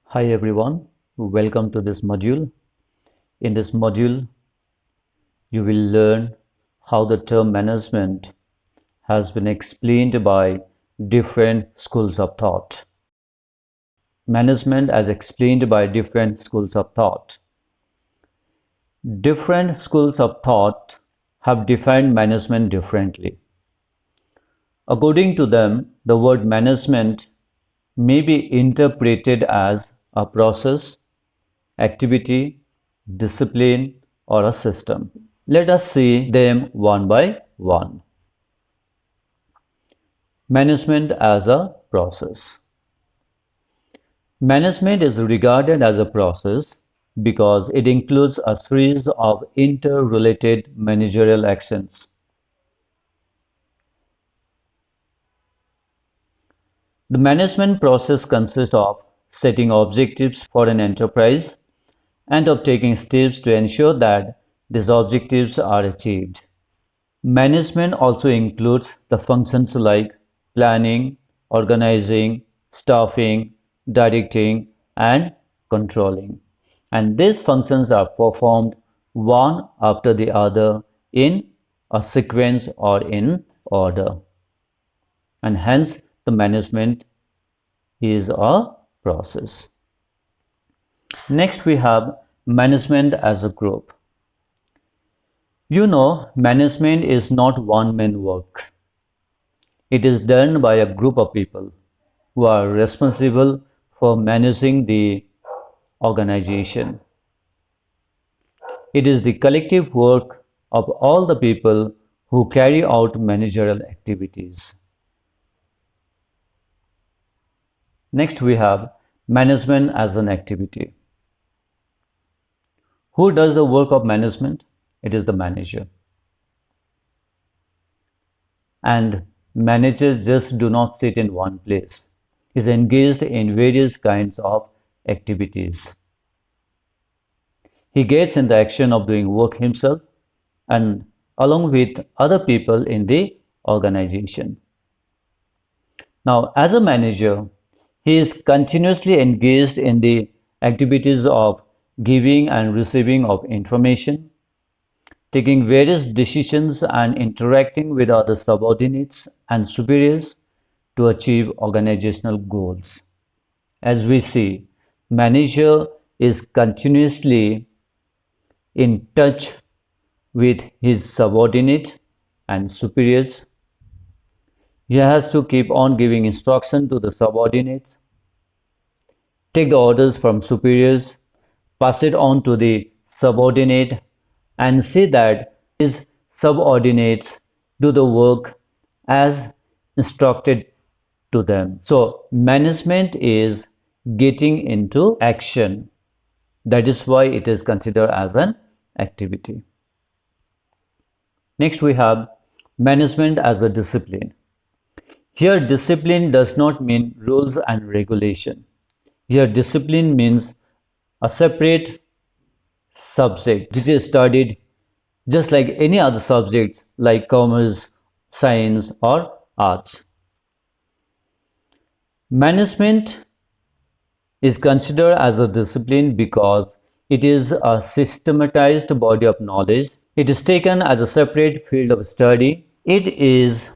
Hi everyone, welcome to this module. In this module, you will learn how the term management has been explained by different schools of thought. Management as explained by different schools of thought. Different schools of thought have defined management differently. According to them, the word management may be interpreted as a process, activity, discipline, or a system. Let us see them one by one. Management as a process. Management is regarded as a process because it includes a series of interrelated managerial actions. The management process consists of setting objectives for an enterprise and of taking steps to ensure that these objectives are achieved. Management also includes the functions like planning, organizing, staffing, directing, and controlling. And these functions are performed one after the other in a sequence or in order. And hence, the management is a process. Next, we have management as a group. You know, management is not one-man work. It is done by a group of people who are responsible for managing the organization. It is the collective work of all the people who carry out managerial activities. Next, we have management as an activity. Who does the work of management? It is the manager. And managers just do not sit in one place. He is engaged in various kinds of activities. He gets in the action of doing work himself and along with other people in the organization. Now, as a manager, he is continuously engaged in the activities of giving and receiving of information, taking various decisions and interacting with other subordinates and superiors to achieve organizational goals. As we see, manager is continuously in touch with his subordinate and superiors. He has to keep on giving instruction to the subordinates, take the orders from superiors, pass it on to the subordinate, and see that his subordinates do the work as instructed to them. So, management is getting into action. That is why it is considered as an activity. Next, we have management as a discipline. Here, discipline does not mean rules and regulation. Here, discipline means a separate subject which is studied just like any other subjects like commerce, science, or arts. Management is considered as a discipline because it is a systematized body of knowledge. It is taken as a separate field of study. It is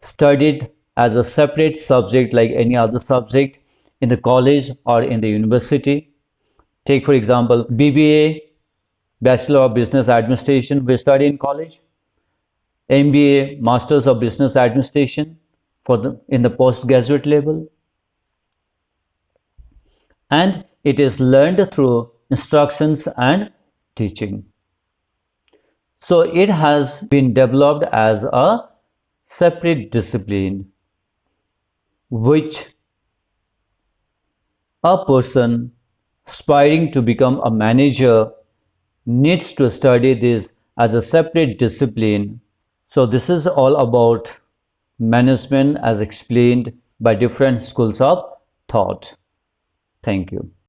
studied as a separate subject like any other subject in the college or in the university. Take for example BBA, Bachelor of Business Administration, we study in college. MBA, Masters of Business Administration in the postgraduate level. And it is learned through instructions and teaching. So it has been developed as a separate discipline which a person aspiring to become a manager needs to study this as a separate discipline. So this is all about management as explained by different schools of thought. Thank you.